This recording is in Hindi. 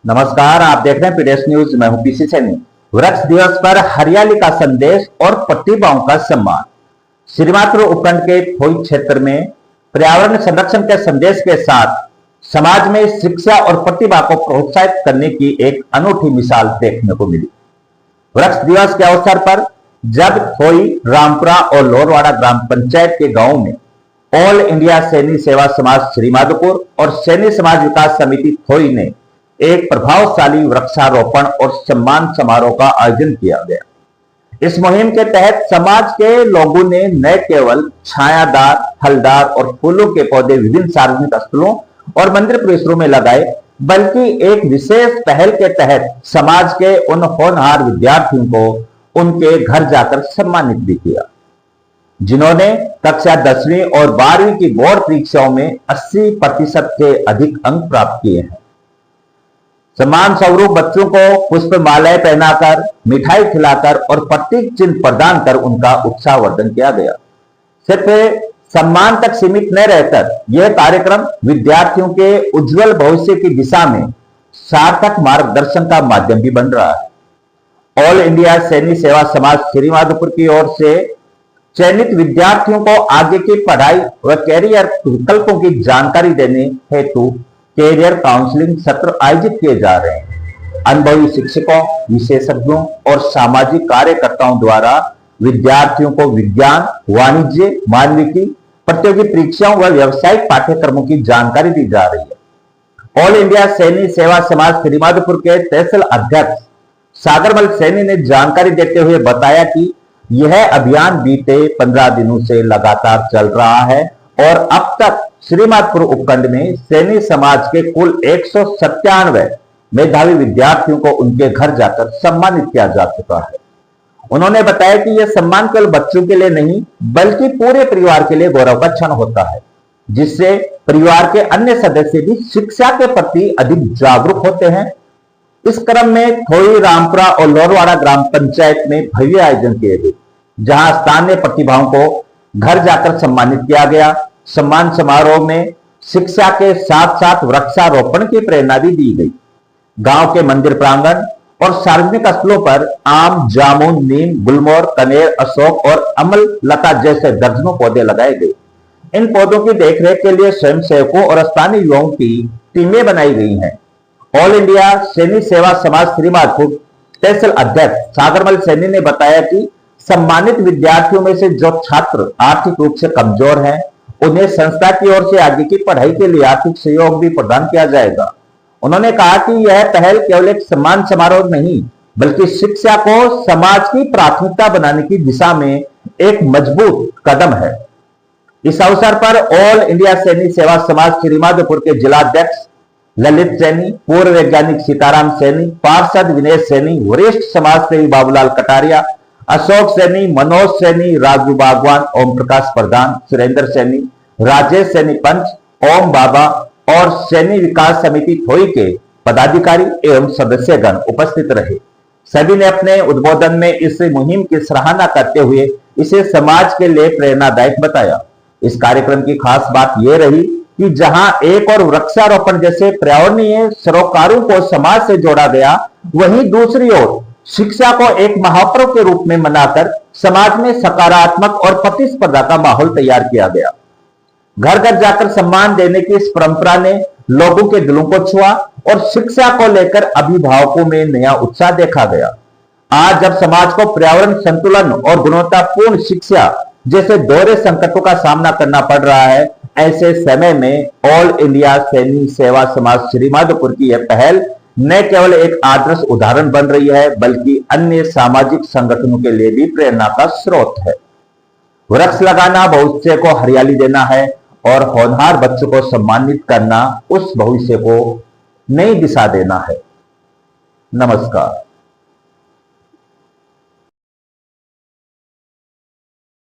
नमस्कार, आप देख रहे हैं पीडीएस न्यूज। मैं हूं पीसी सैनी। वृक्ष दिवस पर हरियाली का संदेश और प्रतिभाओं का सम्मान। श्रीमात्र उपखंड के थोई क्षेत्र में पर्यावरण संरक्षण के संदेश के साथ समाज में शिक्षा और प्रतिभा को प्रोत्साहित करने की एक अनूठी मिसाल देखने को मिली। वृक्ष दिवस के अवसर पर जब थोई, रामपुरा और लोरवाड़ा ग्राम पंचायत के गांवों में ऑल इंडिया सैनी सेवा समाज श्रीमाधोपुर और सैनी समाज विकास समिति थोई ने एक प्रभावशाली वृक्षारोपण और सम्मान समारोह का आयोजन किया गया। इस मुहिम के तहत समाज के लोगों ने न केवल छायादार, फलदार और फूलों के पौधे विभिन्न सार्वजनिक स्थलों और मंदिर परिसरों में लगाए, बल्कि एक विशेष पहल के तहत समाज के उन होनहार विद्यार्थियों को उनके घर जाकर सम्मानित भी किया, जिन्होंने कक्षा 10वीं और 12वीं की बोर्ड परीक्षाओं में 80% के अधिक अंक प्राप्त किए हैं। सम्मान स्वरूप बच्चों को पुष्प मालाएं पहनाकर, मिठाई खिलाकर और प्रतीक चिन्ह प्रदान कर उनका उत्साहवर्धन किया गया। सिर्फ सम्मान तक सीमित न रहकर यह कार्यक्रम विद्यार्थियों के उज्जवल भविष्य की दिशा में सार्थक मार्गदर्शन का माध्यम भी बन रहा है। ऑल इंडिया सैनी सेवा समाज श्रीमाधोपुर की ओर से चयनित विद्यार्थियों को आगे की पढ़ाई व कैरियर विकल्पों की जानकारी देने हेतु कैरियर काउंसलिंग सत्र आयोजित किए जा रहे हैं। अनुभवी शिक्षकों, विशेषज्ञों और सामाजिक कार्यकर्ताओं द्वारा विद्यार्थियों को विज्ञान, वाणिज्य, मानविकी, प्रतियोगी परीक्षाओं व व्यावसायिक पाठ्यक्रमों की जानकारी दी जा रही है। ऑल इंडिया सैनी सेवा समाज श्रीमाधोपुर के तहसील अध्यक्ष सागरमल सैनी ने जानकारी देते हुए बताया कि यह अभियान बीते 15 दिनों से लगातार चल रहा है और अब तक श्रीमाधोपुर उपखंड में सैनी समाज के कुल 197 मेधावी विद्यार्थियों को उनके घर जाकर सम्मानित किया जा चुका है। उन्होंने बताया कि यह सम्मान केवल बच्चों के लिए नहीं, बल्कि पूरे परिवार के लिए गौरव का क्षण होता है, जिससे परिवार के अन्य सदस्य भी शिक्षा के प्रति अधिक जागरूक होते हैं। इस क्रम में थोई, रामपुरा और लोरवाड़ा ग्राम पंचायत में भव्य आयोजन किए गए, जहां स्थानीय प्रतिभाओं को घर जाकर सम्मानित किया गया। सम्मान समारोह में शिक्षा के साथ साथ वृक्षारोपण की प्रेरणा भी दी गई। गांव के मंदिर प्रांगण और सार्वजनिक स्थलों पर आम, जामुन, नीम, गुलमोहर, कनेर, अशोक और अमल लता जैसे दर्जनों पौधे लगाए गए। इन पौधों की देखरेख के लिए स्वयंसेवकों और स्थानीय युवाओं की टीमें बनाई गई हैं। ऑल इंडिया सैनी सेवा समाज श्रीमाधोपुर तहसील अध्यक्ष सागरमल सैनी ने बताया कि सम्मानित विद्यार्थियों में से जो छात्र आर्थिक रूप से कमजोर हैं, उन्हें संस्था की ओर से आगे की पढ़ाई के लिए आर्थिक सहयोग भी प्रदान किया जाएगा। उन्होंने कहा कि यह पहल केवल एक सम्मान समारोह नहीं, बल्कि शिक्षा को समाज की प्राथमिकता बनाने की दिशा में एक मजबूत कदम है। इस अवसर पर ऑल इंडिया सैनी सेवा समाज श्रीमाधोपुर के जिलाध्यक्ष ललित सैनी, पूर्व वैज्ञानिक सीताराम सैनी, पार्षद विनेश सैनी, वरिष्ठ समाज सेवी बाबूलाल कटारिया, अशोक सैनी, मनोज सैनी, राजू बागवान, ओम प्रकाश प्रधान, सुरेंद्र सैनी, राजेश सैनी पंच, ओम बाबा और सैनी विकास समिति थोई के पदाधिकारी एवं सदस्यगण उपस्थित रहे। सभी ने अपने उद्बोधन में इस मुहिम की सराहना करते हुए इसे समाज के लिए प्रेरणादायक बताया। इस कार्यक्रम की खास बात यह रही कि जहां एक और वृक्षारोपण जैसे पर्यावरणीय सरोकारों को समाज से जोड़ा गया, वहीं दूसरी ओर शिक्षा को एक महापर्व के रूप में मनाकर समाज में सकारात्मक और प्रतिस्पर्धा का माहौल तैयार किया गया। घर घर जाकर सम्मान देने की इस परंपरा ने लोगों के दिलों को छुआ और शिक्षा को लेकर अभिभावकों में नया उत्साह देखा गया। आज जब समाज को पर्यावरण संतुलन और गुणवत्तापूर्ण शिक्षा जैसे दोहरे संकटों का सामना करना पड़ रहा है, ऐसे समय में ऑल इंडिया सैनी सेवा समाज श्रीमाधोपुर की यह पहल न केवल एक आदर्श उदाहरण बन रही है, बल्कि अन्य सामाजिक संगठनों के लिए भी प्रेरणा का स्रोत है। वृक्ष लगाना भविष्य को हरियाली देना है और होनहार बच्चों को सम्मानित करना उस भविष्य को नई दिशा देना है। नमस्कार।